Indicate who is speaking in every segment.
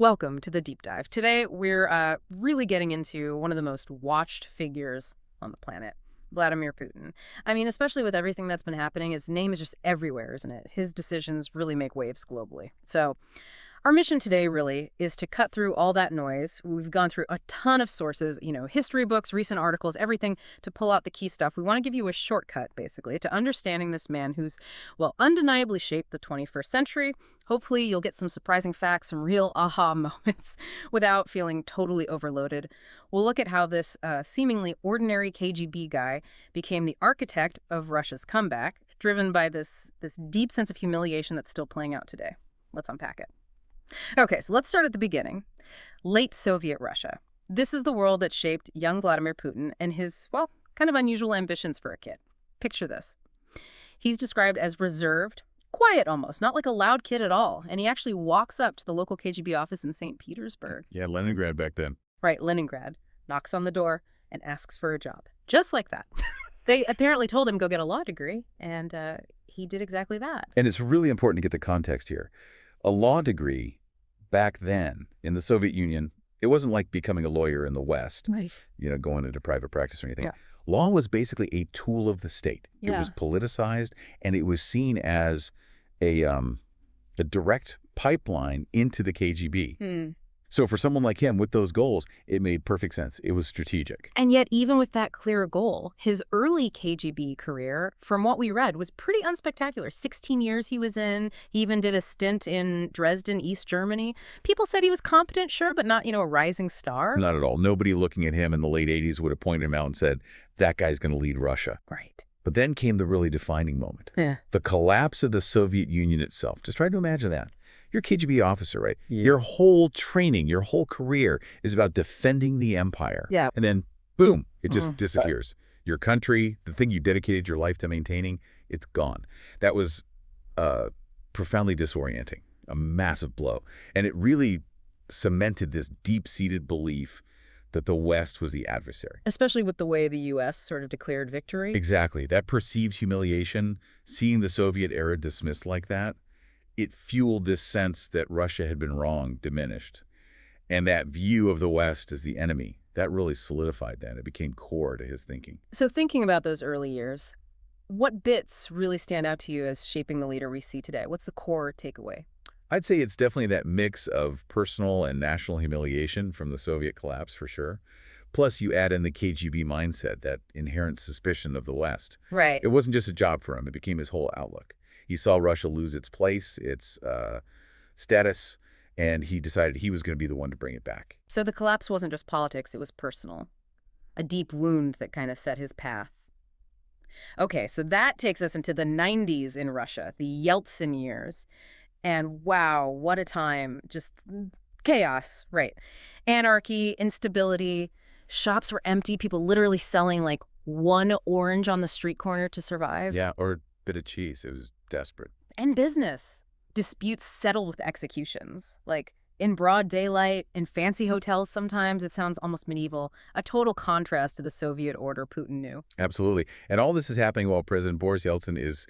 Speaker 1: Welcome to the deep dive. Today, we're really getting into one of the most watched figures on the planet, Vladimir Putin. I mean, especially with everything that's been happening, his name is just everywhere, isn't it? His decisions really make waves globally. So, our mission today really is to cut through all that noise. We've gone through a ton of sources, history books, recent articles, everything to pull out the key stuff. We want to give you a shortcut, basically, to understanding this man who's, well, undeniably shaped the 21st century. Hopefully, you'll get some surprising facts, some real aha moments without feeling totally overloaded. We'll look at how this seemingly ordinary KGB guy became the architect of Russia's comeback, driven by this deep sense of humiliation that's still playing out today. Let's unpack it. Okay, so let's start at the beginning. Late Soviet Russia. This is the world that shaped young Vladimir Putin and his, well, kind of unusual ambitions for a kid. Picture this. He's described as reserved, quiet almost, not like a loud kid at all. And he actually walks up to the local KGB office in St. Petersburg.
Speaker 2: Yeah, Leningrad back then.
Speaker 1: Right, Leningrad. Knocks on the door and asks for a job. Just like that. They apparently told him go get a law degree, and he did exactly that.
Speaker 2: And it's really important to get the context here. A law degree back then in the Soviet Union, it wasn't like becoming a lawyer in the West,
Speaker 1: Right.
Speaker 2: Going into private practice or anything.
Speaker 1: Yeah.
Speaker 2: Law was basically a tool of the state.
Speaker 1: Yeah.
Speaker 2: It was politicized, and it was seen as a direct pipeline into the KGB. So for someone like him with those goals, it made perfect sense. It was strategic.
Speaker 1: And yet, even with that clear goal, his early KGB career, from what we read, was pretty unspectacular. 16 years he was in. He even did a stint in Dresden, East Germany. People said he was competent, sure, but not, a rising star.
Speaker 2: Not at all. Nobody looking at him in the late 80s would have pointed him out and said, that guy's going to lead Russia.
Speaker 1: Right.
Speaker 2: But then came the really defining moment.
Speaker 1: Yeah.
Speaker 2: The collapse of the Soviet Union itself. Just try to imagine that. You're a KGB officer, right?
Speaker 1: Yeah.
Speaker 2: Your whole training, your whole career is about defending the empire.
Speaker 1: Yeah.
Speaker 2: And then, boom, it just disappears. Your country, the thing you dedicated your life to maintaining, it's gone. That was profoundly disorienting, a massive blow. And it really cemented this deep-seated belief that the West was the adversary.
Speaker 1: Especially with the way the U.S. sort of declared victory.
Speaker 2: Exactly. That perceived humiliation, seeing the Soviet era dismissed like that, it fueled this sense that Russia had been wrong, diminished. And that view of the West as the enemy, that really solidified that. It became core to his thinking.
Speaker 1: So thinking about those early years, what bits really stand out to you as shaping the leader we see today? What's the core takeaway?
Speaker 2: I'd say it's definitely that mix of personal and national humiliation from the Soviet collapse, for sure. Plus, you add in the KGB mindset, that inherent suspicion of the West.
Speaker 1: Right.
Speaker 2: It wasn't just a job for him. It became his whole outlook. He saw Russia lose its place, its status, and he decided he was going to be the one to bring it back.
Speaker 1: So the collapse wasn't just politics, it was personal. A deep wound that kind of set his path. Okay, so that takes us into the 90s in Russia, the Yeltsin years. And wow, what a time. Just chaos, right. Anarchy, instability, shops were empty, people literally selling like one orange on the street corner to survive.
Speaker 2: Yeah, or a bit of cheese. It was desperate.
Speaker 1: And business. Disputes settled with executions. Like in broad daylight, in fancy hotels sometimes. It sounds almost medieval. A total contrast to the Soviet order Putin knew.
Speaker 2: Absolutely. And all this is happening while President Boris Yeltsin is,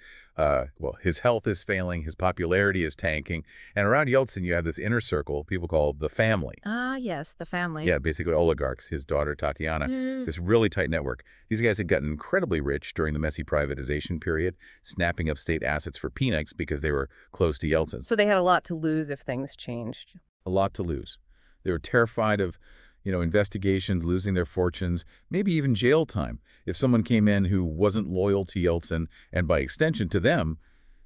Speaker 2: his health is failing, his popularity is tanking. And around Yeltsin, you have this inner circle people call the family.
Speaker 1: Ah, yes, the family.
Speaker 2: Yeah, basically oligarchs, his daughter Tatiana, this really tight network. These guys had gotten incredibly rich during the messy privatization period, snapping up state assets for peanuts because they were close to Yeltsin.
Speaker 1: So they had a lot to lose if things changed.
Speaker 2: A lot to lose. They were terrified of, investigations, losing their fortunes, maybe even jail time. If someone came in who wasn't loyal to Yeltsin, and by extension to them,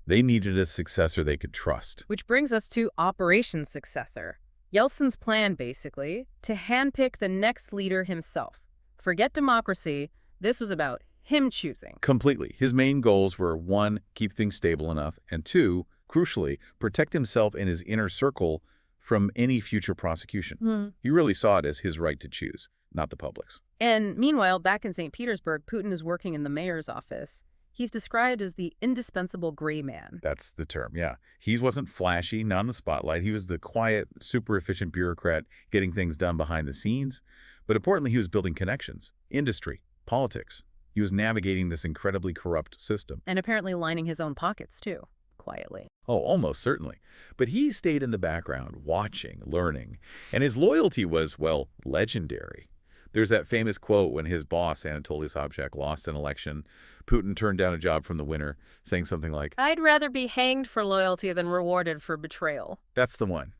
Speaker 2: they needed a successor they could trust.
Speaker 1: Which brings us to Operation Successor. Yeltsin's plan, basically, to handpick the next leader himself. Forget democracy. This was about him choosing.
Speaker 2: Completely. His main goals were, 1, keep things stable enough, and 2, crucially, protect himself and his inner circle from any future prosecution. He really saw it as his right to choose, not the public's.
Speaker 1: And meanwhile, back in St. Petersburg, Putin is working in the mayor's office. He's described as the indispensable gray man.
Speaker 2: That's the term, yeah. He wasn't flashy, not in the spotlight. He was the quiet, super efficient bureaucrat getting things done behind the scenes. But importantly, he was building connections, industry, politics. He was navigating this incredibly corrupt system.
Speaker 1: And apparently lining his own pockets, too, quietly.
Speaker 2: Oh, almost certainly. But he stayed in the background, watching, learning, and his loyalty was, well, legendary. There's that famous quote when his boss, Anatoly Sobchak, lost an election. Putin turned down a job from the winner, saying something like,
Speaker 1: I'd rather be hanged for loyalty than rewarded for betrayal.
Speaker 2: that's the one.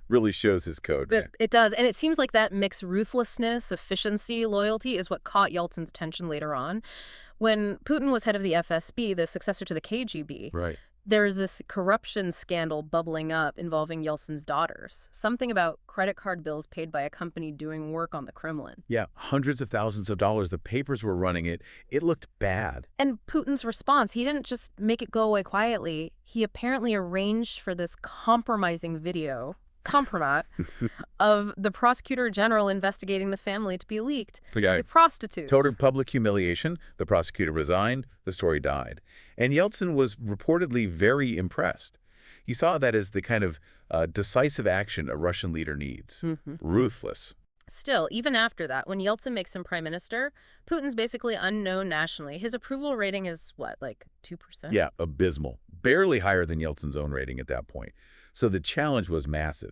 Speaker 2: Really shows his code, man.
Speaker 1: It does, and it seems like that mixed ruthlessness, efficiency, loyalty is what caught Yeltsin's attention later on. When Putin was head of the FSB, the successor to the KGB,
Speaker 2: Right.
Speaker 1: there was this corruption scandal bubbling up involving Yeltsin's daughters. Something about credit card bills paid by a company doing work on the Kremlin.
Speaker 2: Yeah, hundreds of thousands of dollars. The papers were running it. It looked bad.
Speaker 1: And Putin's response, he didn't just make it go away quietly. He apparently arranged for this compromising video, compromat, of the prosecutor general investigating the family to be leaked.
Speaker 2: The guy
Speaker 1: The prostitutes.
Speaker 2: total public humiliation. The prosecutor resigned. The story died. And Yeltsin was reportedly very impressed. He saw that as the kind of decisive action a Russian leader needs. Ruthless.
Speaker 1: Still, even after that, when Yeltsin makes him prime minister, Putin's basically unknown nationally. His approval rating is, what, like 2%?
Speaker 2: Yeah, abysmal. Barely higher than Yeltsin's own rating at that point. So the challenge was massive.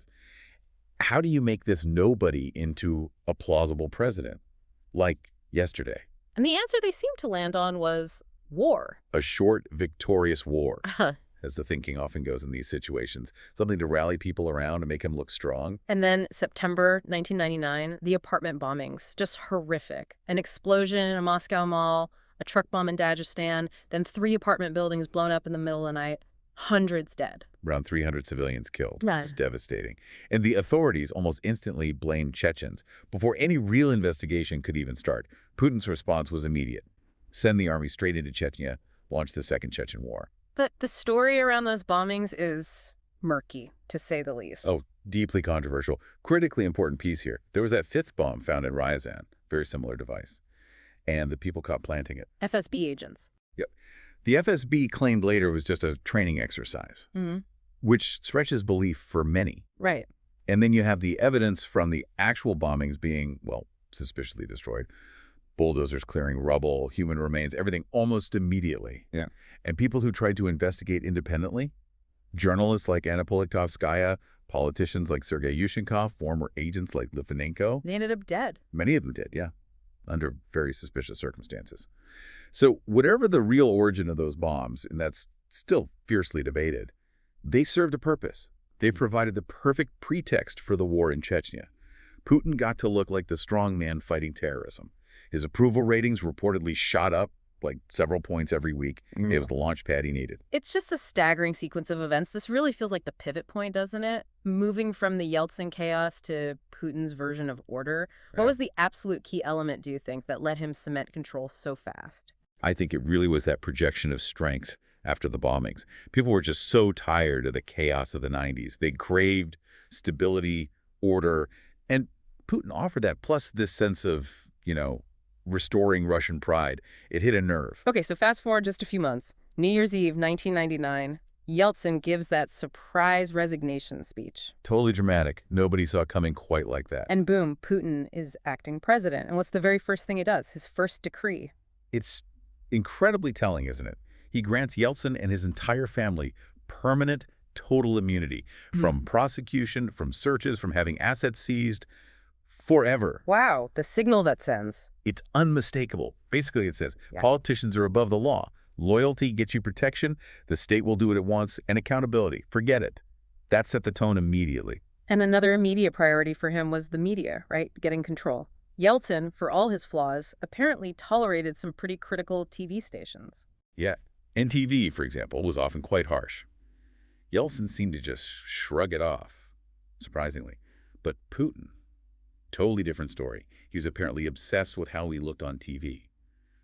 Speaker 2: How do you make this nobody into a plausible president? Like yesterday.
Speaker 1: And the answer they seemed to land on was war.
Speaker 2: A short, victorious war, as the thinking often goes in these situations. Something to rally people around and make them look strong.
Speaker 1: And then September 1999, the apartment bombings, just horrific. An explosion in a Moscow mall, a truck bomb in Dagestan, then 3 apartment buildings blown up in the middle of the night, hundreds dead.
Speaker 2: Around 300 civilians killed.
Speaker 1: Right.
Speaker 2: It's devastating. And the authorities almost instantly blamed Chechens. Before any real investigation could even start, Putin's response was immediate. Send the army straight into Chechnya, launch the Second Chechen War.
Speaker 1: But the story around those bombings is murky, to say the least.
Speaker 2: Oh, deeply controversial. Critically important piece here. There was that 5th bomb found in Ryazan, very similar device. And the people caught planting it.
Speaker 1: FSB agents.
Speaker 2: Yep. The FSB claimed later it was just a training exercise, which stretches belief for many.
Speaker 1: Right.
Speaker 2: And then you have the evidence from the actual bombings being, well, suspiciously destroyed. Bulldozers clearing rubble, human remains, everything almost immediately.
Speaker 3: Yeah.
Speaker 2: And people who tried to investigate independently, journalists like Anna Politkovskaya, politicians like Sergei Yushchenko, former agents like Litvinenko.
Speaker 1: They ended up dead.
Speaker 2: Many of them did, yeah, under very suspicious circumstances. So whatever the real origin of those bombs, and that's still fiercely debated, they served a purpose. They provided the perfect pretext for the war in Chechnya. Putin got to look like the strong man fighting terrorism. His approval ratings reportedly shot up like several points every week. It was the launch pad he needed.
Speaker 1: It's just a staggering sequence of events. This really feels like the pivot point, doesn't it? Moving from the Yeltsin chaos to Putin's version of order.
Speaker 2: Right.
Speaker 1: What was the absolute key element, do you think, that let him cement control so fast?
Speaker 2: I think it really was that projection of strength after the bombings. People were just so tired of the chaos of the 90s. They craved stability, order, and Putin offered that, plus this sense of, restoring Russian pride. It hit a nerve.
Speaker 1: Okay, so fast forward just a few months. New Year's Eve, 1999, Yeltsin gives that surprise resignation speech.
Speaker 2: Totally dramatic. Nobody saw it coming quite like that.
Speaker 1: And boom, Putin is acting president. And what's the very first thing he does? His first decree.
Speaker 2: It's incredibly telling, isn't it? He grants Yeltsin and his entire family permanent, total immunity from prosecution, from searches, from having assets seized, forever.
Speaker 1: Wow, the signal that sends.
Speaker 2: It's unmistakable. Basically, it says,
Speaker 1: Yeah.
Speaker 2: Politicians are above the law. Loyalty gets you protection. The state will do what it wants. And accountability. Forget it. That set the tone immediately.
Speaker 1: And another immediate priority for him was the media, right? Getting control. Yeltsin, for all his flaws, apparently tolerated some pretty critical TV stations.
Speaker 2: Yeah. NTV, for example, was often quite harsh. Yeltsin seemed to just shrug it off, surprisingly. But Putin, totally different story. He was apparently obsessed with how he looked on TV.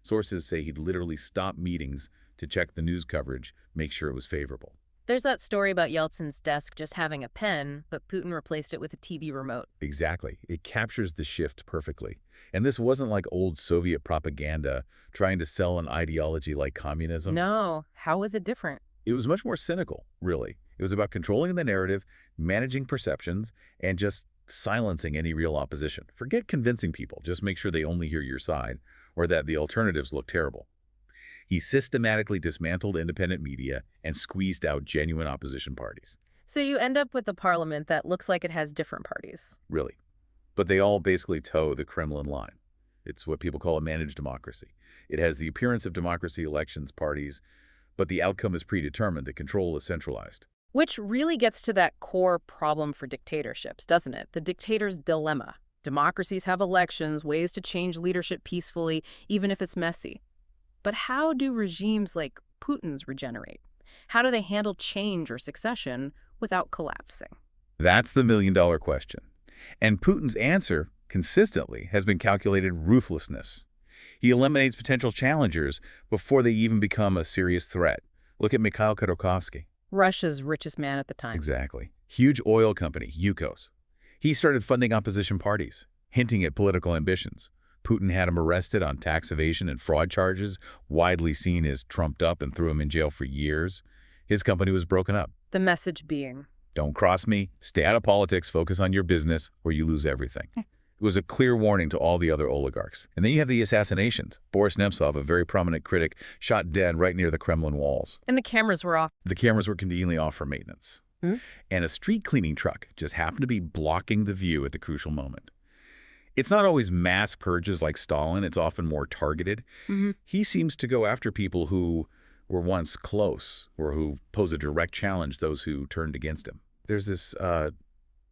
Speaker 2: Sources say he'd literally stop meetings to check the news coverage, make sure it was favorable.
Speaker 1: There's that story about Yeltsin's desk just having a pen, but Putin replaced it with a TV remote.
Speaker 2: Exactly. It captures the shift perfectly. And this wasn't like old Soviet propaganda trying to sell an ideology like communism.
Speaker 1: No, how was it different?
Speaker 2: It was much more cynical, really. It was about controlling the narrative, managing perceptions, and just silencing any real opposition. Forget convincing people. Just make sure they only hear your side, or that the alternatives look terrible. He systematically dismantled independent media and squeezed out genuine opposition parties.
Speaker 1: So you end up with a parliament that looks like it has different parties.
Speaker 2: Really. But they all basically toe the Kremlin line. It's what people call a managed democracy. It has the appearance of democracy, elections, parties, but the outcome is predetermined. The control is centralized.
Speaker 1: Which really gets to that core problem for dictatorships, doesn't it? The dictator's dilemma. Democracies have elections, ways to change leadership peacefully, even if it's messy. But how do regimes like Putin's regenerate? How do they handle change or succession without collapsing?
Speaker 2: That's the million-dollar question. And Putin's answer, consistently, has been calculated ruthlessness. He eliminates potential challengers before they even become a serious threat. Look at Mikhail Khodorkovsky.
Speaker 1: Russia's richest man at the time.
Speaker 2: Exactly. Huge oil company, Yukos. He started funding opposition parties, hinting at political ambitions. Putin had him arrested on tax evasion and fraud charges, widely seen as trumped up, and threw him in jail for years. His company was broken up.
Speaker 1: The message being,
Speaker 2: Don't cross me, stay out of politics, focus on your business, or you lose everything. It was a clear warning to all the other oligarchs. And then you have the assassinations. Boris Nemtsov, a very prominent critic, shot dead right near the Kremlin walls.
Speaker 1: and the cameras were off.
Speaker 2: The cameras were conveniently off for maintenance. And a street cleaning truck just happened to be blocking the view at the crucial moment. It's not always mass purges like Stalin. It's often more targeted. He seems to go after people who were once close or who pose a direct challenge those who turned against him. There's this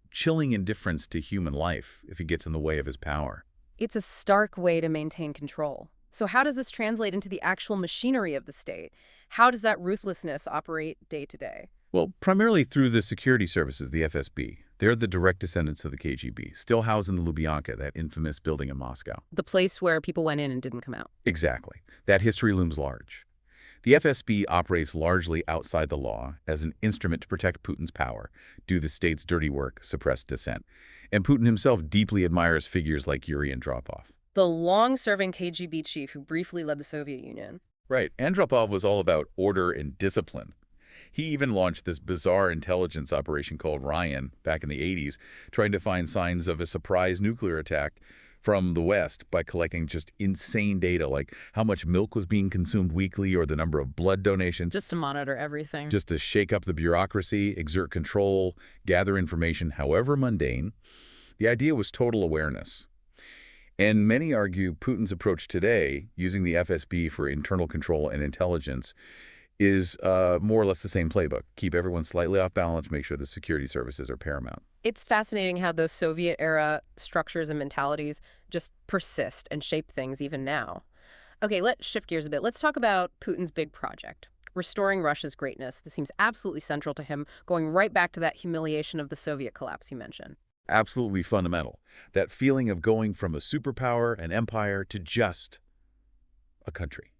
Speaker 2: chilling indifference to human life if it gets in the way of his power.
Speaker 1: It's a stark way to maintain control. So how does this translate into the actual machinery of the state? How does that ruthlessness operate day to day?
Speaker 2: Well, primarily through the security services, the FSB. They're the direct descendants of the KGB, still housed in the Lubyanka, that infamous building in Moscow.
Speaker 1: The place where people went in and didn't come out.
Speaker 2: Exactly. That history looms large. The FSB operates largely outside the law as an instrument to protect Putin's power, do the state's dirty work, suppress dissent. And Putin himself deeply admires figures like Yuri Andropov.
Speaker 1: The long-serving KGB chief who briefly led the Soviet Union.
Speaker 2: Right. Andropov was all about order and discipline. He even launched this bizarre intelligence operation called Ryan back in the 80s, trying to find signs of a surprise nuclear attack from the West by collecting just insane data like how much milk was being consumed weekly or the number of blood donations.
Speaker 1: Just to monitor everything.
Speaker 2: Just to shake up the bureaucracy, exert control, gather information, however mundane. The idea was total awareness. And many argue Putin's approach today, using the FSB for internal control and intelligence, is more or less the same playbook. Keep everyone slightly off balance, make sure the security services are paramount.
Speaker 1: It's fascinating how those Soviet-era structures and mentalities just persist and shape things even now. Okay, let's shift gears a bit. Let's talk about Putin's big project, restoring Russia's greatness. This seems absolutely central to him, going right back to that humiliation of the Soviet collapse you mentioned.
Speaker 2: Absolutely fundamental. That feeling of going from a superpower, an empire, to just a country,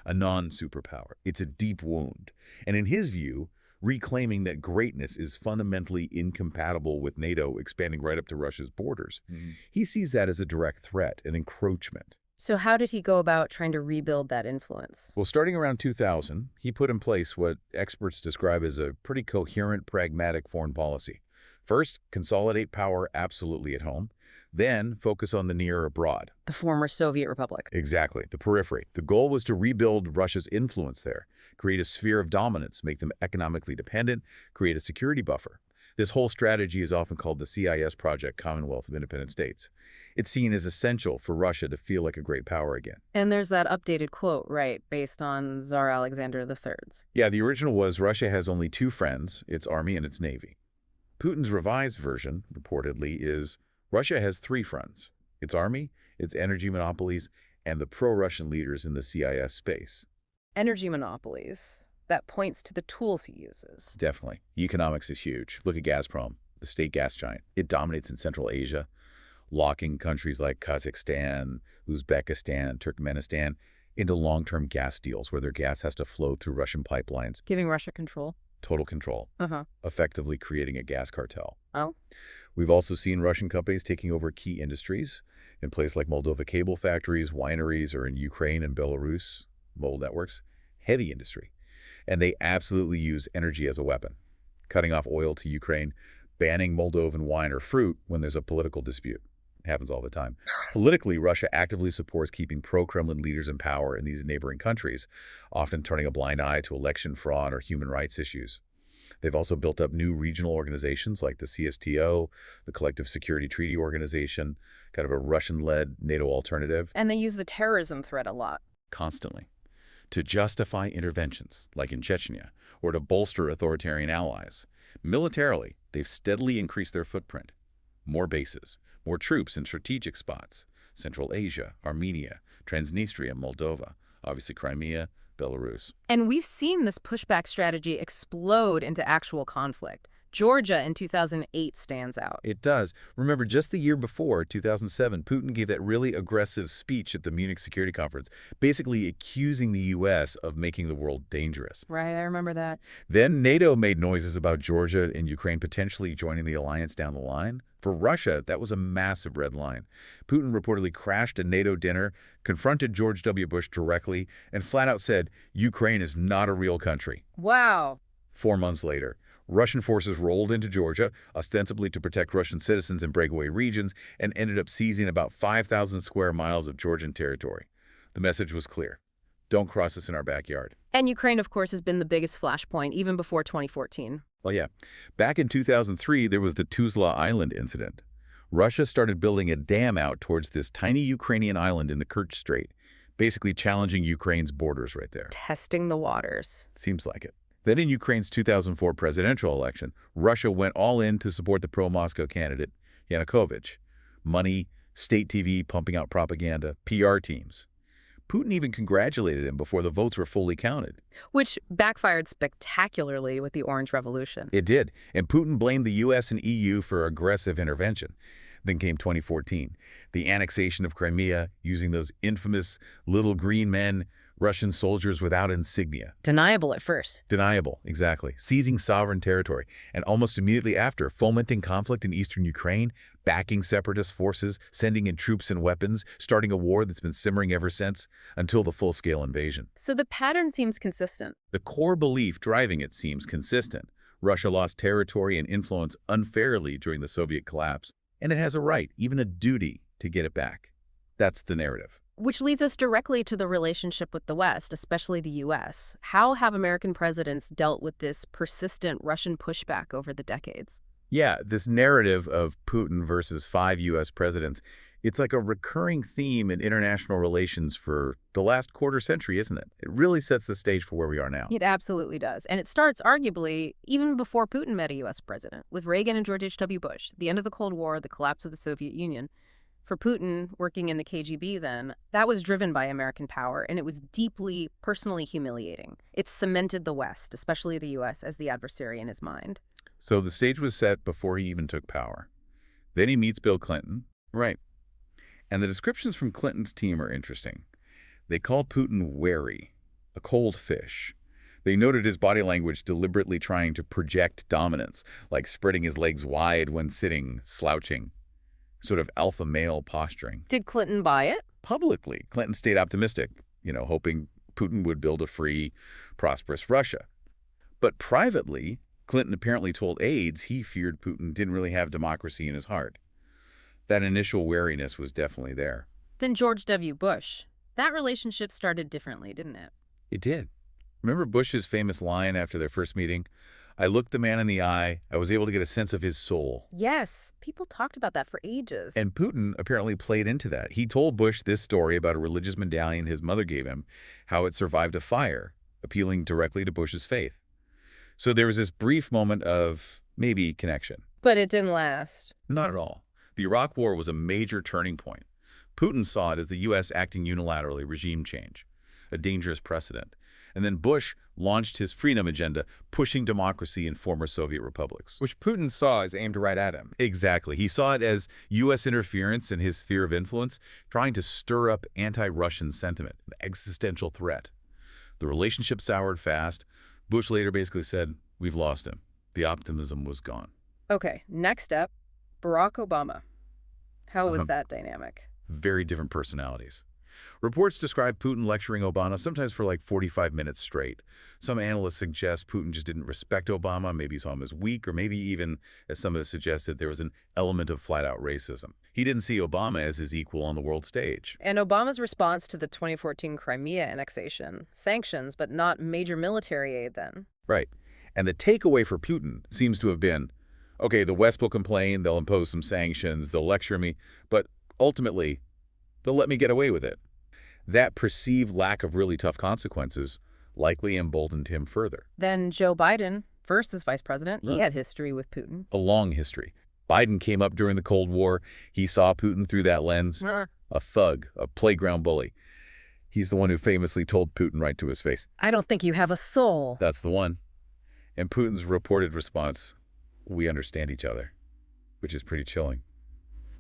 Speaker 2: a non-superpower. It's a deep wound. And in his view, reclaiming that greatness is fundamentally incompatible with NATO expanding right up to Russia's borders. He sees that as a direct threat, an encroachment.
Speaker 1: So how did he go about trying to rebuild that influence?
Speaker 2: Well, starting around 2000, he put in place what experts describe as a pretty coherent, pragmatic foreign policy. First, consolidate power absolutely at home. Then, focus on the near abroad.
Speaker 1: The former Soviet Republic.
Speaker 2: Exactly, the periphery. The goal was to rebuild Russia's influence there, create a sphere of dominance, make them economically dependent, create a security buffer. This whole strategy is often called the CIS project, Commonwealth of Independent States. It's seen as essential for Russia to feel like a great power again.
Speaker 1: And there's that updated quote, right, based on Tsar Alexander III's.
Speaker 2: Yeah, the original was Russia has only two friends, its army and its navy. Putin's revised version, reportedly, is Russia has three friends, its army, its energy monopolies, and the pro-Russian leaders in the CIS space.
Speaker 1: Energy monopolies. That points to the tools he uses.
Speaker 2: Definitely. Economics is huge. Look at Gazprom, the state gas giant. It dominates in Central Asia, locking countries like Kazakhstan, Uzbekistan, Turkmenistan into long-term gas deals where their gas has to flow through Russian pipelines.
Speaker 1: Giving Russia control.
Speaker 2: Total control. Effectively creating a gas cartel.
Speaker 1: Oh.
Speaker 2: We've also seen Russian companies taking over key industries in places like Moldova cable factories, wineries, or in Ukraine and Belarus, mobile networks. Heavy industry. And they absolutely use energy as a weapon, cutting off oil to Ukraine, banning Moldovan wine or fruit when there's a political dispute. Happens all the time. Politically, Russia actively supports keeping pro-Kremlin leaders in power in these neighboring countries, often turning a blind eye to election fraud or human rights issues. They've also built up new regional organizations like the CSTO, the Collective Security Treaty Organization, kind of a Russian-led NATO alternative.
Speaker 1: And they use the terrorism threat a lot.
Speaker 2: Constantly. To justify interventions, like in Chechnya, or to bolster authoritarian allies. Militarily, they've steadily increased their footprint. More bases, more troops in strategic spots. Central Asia, Armenia, Transnistria, Moldova, obviously Crimea, Belarus.
Speaker 1: And we've seen this pushback strategy explode into actual conflict. Georgia in 2008 stands out.
Speaker 2: It does. Remember, just the year before, 2007, Putin gave that really aggressive speech at the Munich Security Conference, basically accusing the U.S. of making the world dangerous.
Speaker 1: Right, I remember that.
Speaker 2: Then NATO made noises about Georgia and Ukraine potentially joining the alliance down the line. For Russia, that was a massive red line. Putin reportedly crashed a NATO dinner, confronted George W. Bush directly, and flat out said, Ukraine is not a real country.
Speaker 1: Wow.
Speaker 2: 4 months later, Russian forces rolled into Georgia, ostensibly to protect Russian citizens in breakaway regions, and ended up seizing about 5,000 square miles of Georgian territory. The message was clear. Don't cross us in our backyard.
Speaker 1: And Ukraine, of course, has been the biggest flashpoint, even before 2014.
Speaker 2: Well, yeah. Back in 2003, there was the Tuzla Island incident. Russia started building a dam out towards this tiny Ukrainian island in the Kerch Strait, basically challenging Ukraine's borders right there.
Speaker 1: Testing the waters.
Speaker 2: Seems like it. Then in Ukraine's 2004 presidential election, Russia went all in to support the pro-Moscow candidate, Yanukovych. Money, state TV pumping out propaganda, PR teams. Putin even congratulated him before the votes were fully counted.
Speaker 1: Which backfired spectacularly with the Orange Revolution.
Speaker 2: It did, and Putin blamed the U.S. and EU for aggressive intervention. Then came 2014, the annexation of Crimea using those infamous little green men, Russian soldiers without insignia.
Speaker 1: Deniable at first.
Speaker 2: Deniable, exactly. Seizing sovereign territory, and almost immediately after, fomenting conflict in eastern Ukraine, backing separatist forces, sending in troops and weapons, starting a war that's been simmering ever since, until the full-scale invasion.
Speaker 1: So the pattern seems consistent.
Speaker 2: The core belief driving it seems consistent. Russia lost territory and influence unfairly during the Soviet collapse, and it has a right, even a duty, to get it back. That's the narrative.
Speaker 1: Which leads us directly to the relationship with the West, especially the U.S. How have American presidents dealt with this persistent Russian pushback over the decades?
Speaker 2: Yeah, this narrative of Putin versus 5 U.S. presidents, it's like a recurring theme in international relations for the last quarter century, isn't it? It really sets the stage for where we are now.
Speaker 1: It absolutely does. And it starts, arguably, even before Putin met a U.S. president, with Reagan and George H.W. Bush, the end of the Cold War, the collapse of the Soviet Union. For Putin, working in the KGB then, that was driven by American power, and it was deeply, personally humiliating. It cemented the West, especially the U.S., as the adversary in his mind.
Speaker 2: So the stage was set before he even took power. Then he meets Bill Clinton. Right. And the descriptions from Clinton's team are interesting. They called Putin wary, a cold fish. They noted his body language deliberately trying to project dominance, like spreading his legs wide when sitting, slouching. Sort of alpha male posturing.
Speaker 1: Did Clinton buy it?
Speaker 2: Publicly, Clinton stayed optimistic, hoping Putin would build a free, prosperous Russia. But privately, Clinton apparently told aides he feared Putin didn't really have democracy in his heart. That initial wariness was definitely there.
Speaker 1: Then George W. Bush. That relationship started differently, didn't it?
Speaker 2: It did. Remember Bush's famous line after their first meeting? I looked the man in the eye. I was able to get a sense of his soul.
Speaker 1: Yes, people talked about that for ages.
Speaker 2: And Putin apparently played into that. He told Bush this story about a religious medallion his mother gave him, how it survived a fire, appealing directly to Bush's faith. So there was this brief moment of maybe connection.
Speaker 1: But it didn't last.
Speaker 2: Not at all. The Iraq War was a major turning point. Putin saw it as the U.S. acting unilaterally, regime change, a dangerous precedent. And then Bush launched his freedom agenda, pushing democracy in former Soviet republics.
Speaker 3: Which Putin saw as aimed right at him.
Speaker 2: Exactly. He saw it as U.S. interference in his sphere of influence, trying to stir up anti-Russian sentiment, an existential threat. The relationship soured fast. Bush later basically said, we've lost him. The optimism was gone.
Speaker 1: Okay, next up, Barack Obama. How was that dynamic?
Speaker 2: Very different personalities. Reports describe Putin lecturing Obama sometimes for like 45 minutes straight. Some analysts suggest Putin just didn't respect Obama, maybe he saw him as weak, or maybe even, as some have suggested, there was an element of flat-out racism. He didn't see Obama as his equal on the world stage.
Speaker 1: And Obama's response to the 2014 Crimea annexation, sanctions, but not major military aid then.
Speaker 2: Right. And the takeaway for Putin seems to have been, okay, the West will complain, they'll impose some sanctions, they'll lecture me, but ultimately, they'll let me get away with it. That perceived lack of really tough consequences likely emboldened him further.
Speaker 1: Then Joe Biden, first as vice president, he had history with Putin.
Speaker 2: A long history. Biden came up during the Cold War. He saw Putin through that lens. A thug, a playground bully. He's the one who famously told Putin right to his face,
Speaker 1: I don't think you have a soul.
Speaker 2: "That's the one." And Putin's reported response, "We understand each other," which is pretty chilling.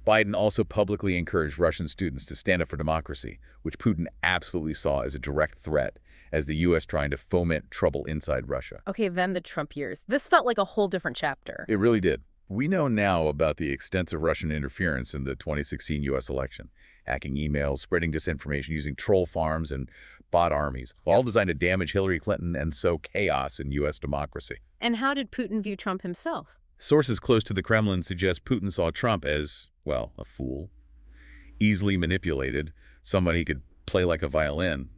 Speaker 2: Biden also publicly encouraged Russian students to stand up for democracy, which Putin absolutely saw as a direct threat as the U.S. trying to foment trouble inside Russia.
Speaker 1: Okay, then the Trump years. This felt like a whole different chapter.
Speaker 2: It really did. We know now about the extensive Russian interference in the 2016 U.S. election, hacking emails, spreading disinformation, using troll farms and bot armies, all designed to damage Hillary Clinton and sow chaos in U.S. democracy.
Speaker 1: And how did Putin view Trump himself?
Speaker 2: Sources close to the Kremlin suggest Putin saw Trump as, well, a fool, easily manipulated, someone he could play like a violin.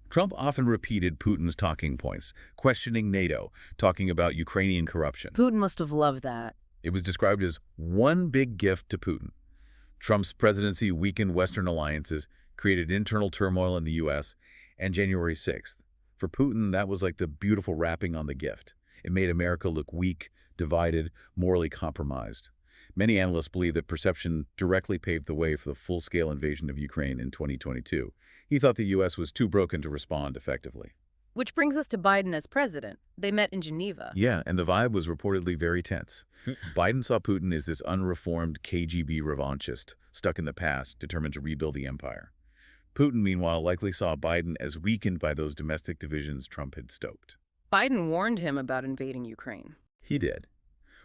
Speaker 2: Trump often repeated Putin's talking points, questioning NATO, talking about Ukrainian corruption.
Speaker 1: Putin must have loved that.
Speaker 2: It was described as one big gift to Putin. Trump's presidency weakened Western alliances, created internal turmoil in the U.S., and January 6th. For Putin, that was like the beautiful wrapping on the gift. It made America look weak, divided, morally compromised. Many analysts believe that perception directly paved the way for the full-scale invasion of Ukraine in 2022. He thought the U.S. was too broken to respond effectively.
Speaker 1: Which brings us to Biden as president. They met in Geneva.
Speaker 2: Yeah, and the vibe was reportedly very tense. Biden saw Putin as this unreformed KGB revanchist, stuck in the past, determined to rebuild the empire. Putin, meanwhile, likely saw Biden as weakened by those domestic divisions Trump had stoked.
Speaker 1: Biden warned him about invading Ukraine.
Speaker 2: He did.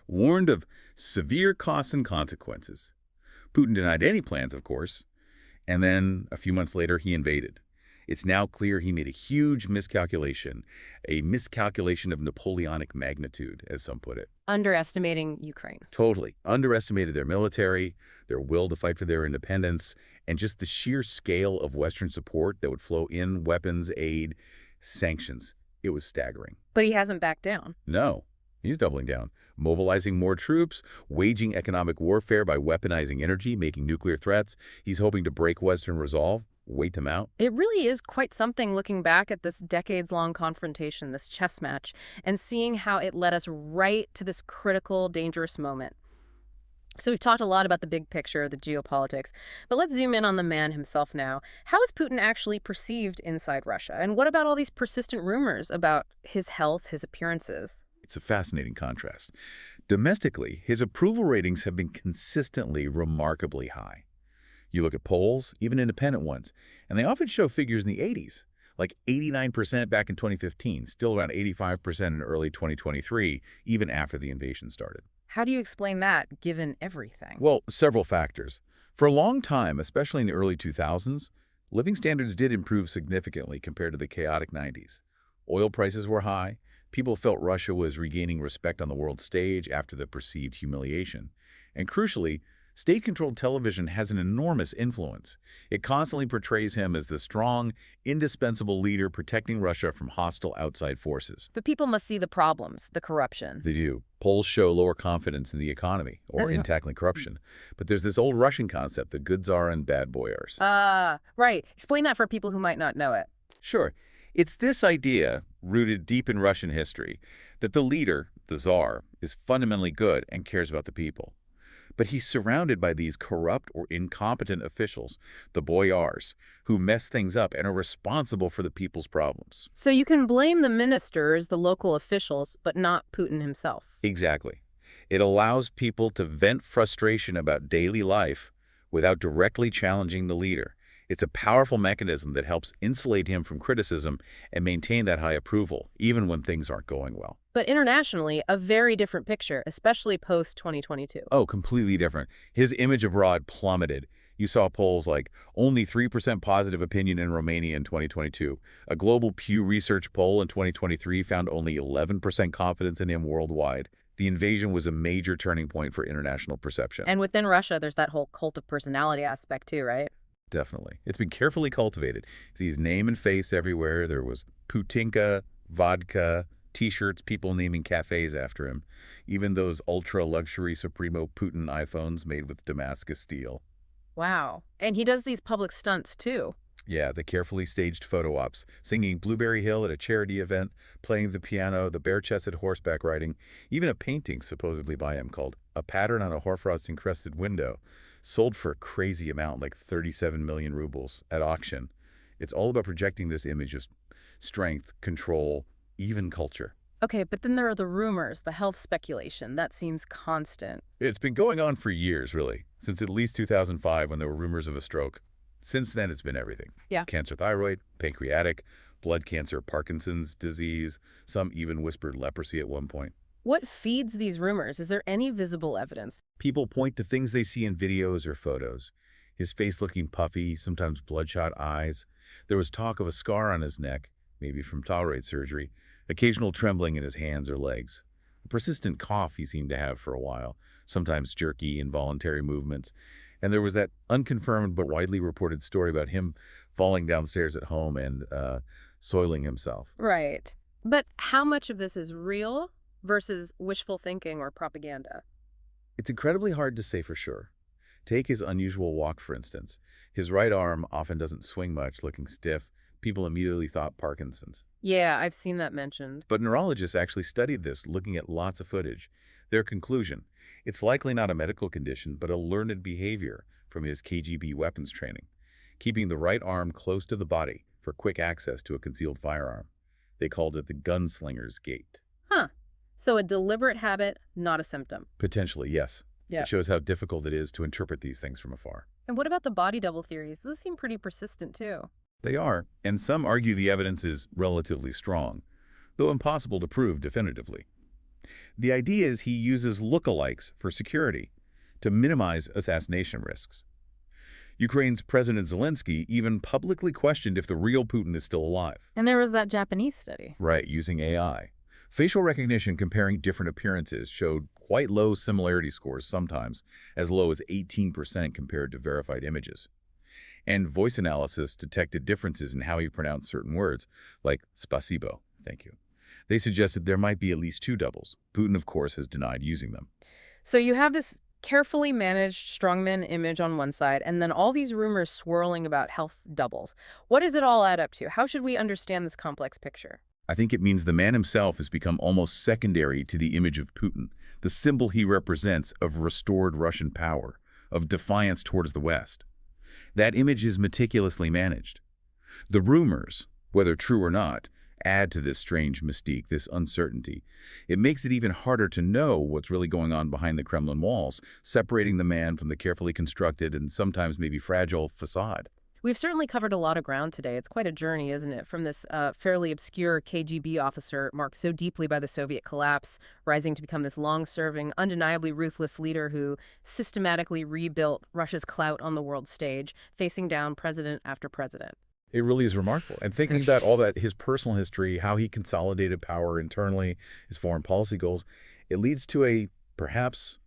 Speaker 2: Warned of severe costs and consequences. Putin denied any plans, of course. And then, a few months later, he invaded. It's now clear he made a huge miscalculation, a miscalculation of Napoleonic magnitude, as some put it.
Speaker 1: Underestimating Ukraine.
Speaker 2: Totally. Underestimated their military, their will to fight for their independence, and just the sheer scale of Western support that would flow in, weapons, aid, sanctions. It was staggering.
Speaker 1: But he hasn't backed down.
Speaker 2: No. He's doubling down, mobilizing more troops, waging economic warfare by weaponizing energy, making nuclear threats. He's hoping to break Western resolve, wait them out.
Speaker 1: It really is quite something looking back at this decades-long confrontation, this chess match, and seeing how it led us right to this critical, dangerous moment. So we've talked a lot about the big picture, the geopolitics, but let's zoom in on the man himself now. How is Putin actually perceived inside Russia? And what about all these persistent rumors about his health, his appearances?
Speaker 2: It's a fascinating contrast. Domestically, his approval ratings have been consistently remarkably high. You look at polls, even independent ones, and they often show figures in the 80s, like 89% back in 2015, still around 85% in early 2023, even after the invasion started.
Speaker 1: How do you explain that, given everything?
Speaker 2: Well, several factors. For a long time, especially in the early 2000s, living standards did improve significantly compared to the chaotic 90s. Oil prices were high. People felt Russia was regaining respect on the world stage after the perceived humiliation. And crucially, state-controlled television has an enormous influence. It constantly portrays him as the strong, indispensable leader protecting Russia from hostile outside forces.
Speaker 1: But people must see the problems, the corruption.
Speaker 2: They do. Polls show lower confidence in the economy or in tackling corruption. But there's this old Russian concept, the good czar and bad boy czars.
Speaker 1: Right. Explain that for people who might not know it.
Speaker 2: Sure. It's this idea, rooted deep in Russian history, that the leader, the czar, is fundamentally good and cares about the people. But he's surrounded by these corrupt or incompetent officials, the boyars, who mess things up and are responsible for the people's problems.
Speaker 1: So you can blame the ministers, the local officials, but not Putin himself.
Speaker 2: Exactly. It allows people to vent frustration about daily life without directly challenging the leader. It's a powerful mechanism that helps insulate him from criticism and maintain that high approval, even when things aren't going well.
Speaker 1: But internationally, a very different picture, especially post-2022.
Speaker 2: Oh, completely different. His image abroad plummeted. You saw polls like only 3% positive opinion in Romania in 2022. A global Pew Research poll in 2023 found only 11% confidence in him worldwide. The invasion was a major turning point for international perception.
Speaker 1: And within Russia, there's that whole cult of personality aspect too, right?
Speaker 2: Definitely. It's been carefully cultivated. You see his name and face everywhere. There was Putinka, vodka, T-shirts, people naming cafes after him. Even those ultra-luxury Supremo Putin iPhones made with Damascus steel.
Speaker 1: Wow. And he does these public stunts too.
Speaker 2: Yeah, the carefully staged photo ops, singing Blueberry Hill at a charity event, playing the piano, the bare-chested horseback riding, even a painting supposedly by him called A Pattern on a Hoarfrost-Encrusted Window, sold for a crazy amount, like 37 million rubles, at auction. It's all about projecting this image of strength, control, even culture.
Speaker 1: Okay, but then there are the rumors, the health speculation. That seems constant.
Speaker 2: It's been going on for years, really, since at least 2005 when there were rumors of a stroke. Since then, it's been everything.
Speaker 1: Yeah.
Speaker 2: Cancer thyroid, pancreatic, blood cancer, Parkinson's disease, some even whispered leprosy at one point.
Speaker 1: What feeds these rumors? Is there any visible evidence?
Speaker 2: People point to things they see in videos or photos. His face looking puffy, sometimes bloodshot eyes. There was talk of a scar on his neck, maybe from thyroid surgery, occasional trembling in his hands or legs. A persistent cough he seemed to have for a while, sometimes jerky, involuntary movements. And there was that unconfirmed but widely reported story about him falling downstairs at home and soiling himself.
Speaker 1: Right. But how much of this is real versus wishful thinking or propaganda?
Speaker 2: It's incredibly hard to say for sure. Take his unusual walk, for instance. His right arm often doesn't swing much, looking stiff. People immediately thought Parkinson's.
Speaker 1: Yeah, I've seen that mentioned.
Speaker 2: But neurologists actually studied this, looking at lots of footage. Their conclusion, it's likely not a medical condition, but a learned behavior from his KGB weapons training, keeping the right arm close to the body for quick access to a concealed firearm. They called it the gunslinger's gait.
Speaker 1: Huh. So a deliberate habit, not a symptom.
Speaker 2: Potentially, yes.
Speaker 1: Yeah.
Speaker 2: It shows how difficult it is to interpret these things from afar.
Speaker 1: And what about the body double theories? Those seem pretty persistent too.
Speaker 2: They are, and some argue the evidence is relatively strong, though impossible to prove definitively. The idea is he uses lookalikes for security to minimize assassination risks. Ukraine's President Zelensky even publicly questioned if the real Putin is still alive.
Speaker 1: And there was that Japanese study.
Speaker 2: Right, using AI. Facial recognition comparing different appearances showed quite low similarity scores sometimes, as low as 18% compared to verified images. And voice analysis detected differences in how he pronounced certain words, like spasibo, thank you. They suggested there might be at least two doubles. Putin, of course, has denied using them.
Speaker 1: So you have this carefully managed strongman image on one side, and then all these rumors swirling about health doubles. What does it all add up to? How should we understand this complex picture?
Speaker 2: I think it means the man himself has become almost secondary to the image of Putin, the symbol he represents of restored Russian power, of defiance towards the West. That image is meticulously managed. The rumors, whether true or not, add to this strange mystique, this uncertainty. It makes it even harder to know what's really going on behind the Kremlin walls, separating the man from the carefully constructed and sometimes maybe fragile facade.
Speaker 1: We've certainly covered a lot of ground today. It's quite a journey, isn't it? From this fairly obscure KGB officer marked so deeply by the Soviet collapse, rising to become this long-serving, undeniably ruthless leader who systematically rebuilt Russia's clout on the world stage, facing down president after president.
Speaker 2: It really is remarkable. And thinking about all that, his personal history, how he consolidated power internally, his foreign policy goals, it leads to a perhaps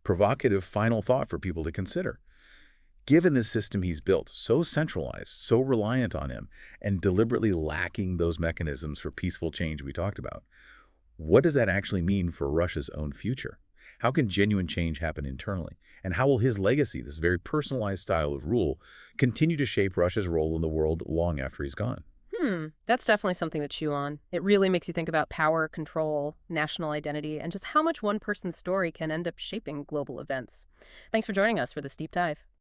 Speaker 2: provocative final thought for people to consider. Given this system he's built, so centralized, so reliant on him, and deliberately lacking those mechanisms for peaceful change we talked about, what does that actually mean for Russia's own future? How can genuine change happen internally? And how will his legacy, this very personalized style of rule, continue to shape Russia's role in the world long after he's gone?
Speaker 1: That's definitely something to chew on. It really makes you think about power, control, national identity, and just how much one person's story can end up shaping global events. Thanks for joining us for this deep dive.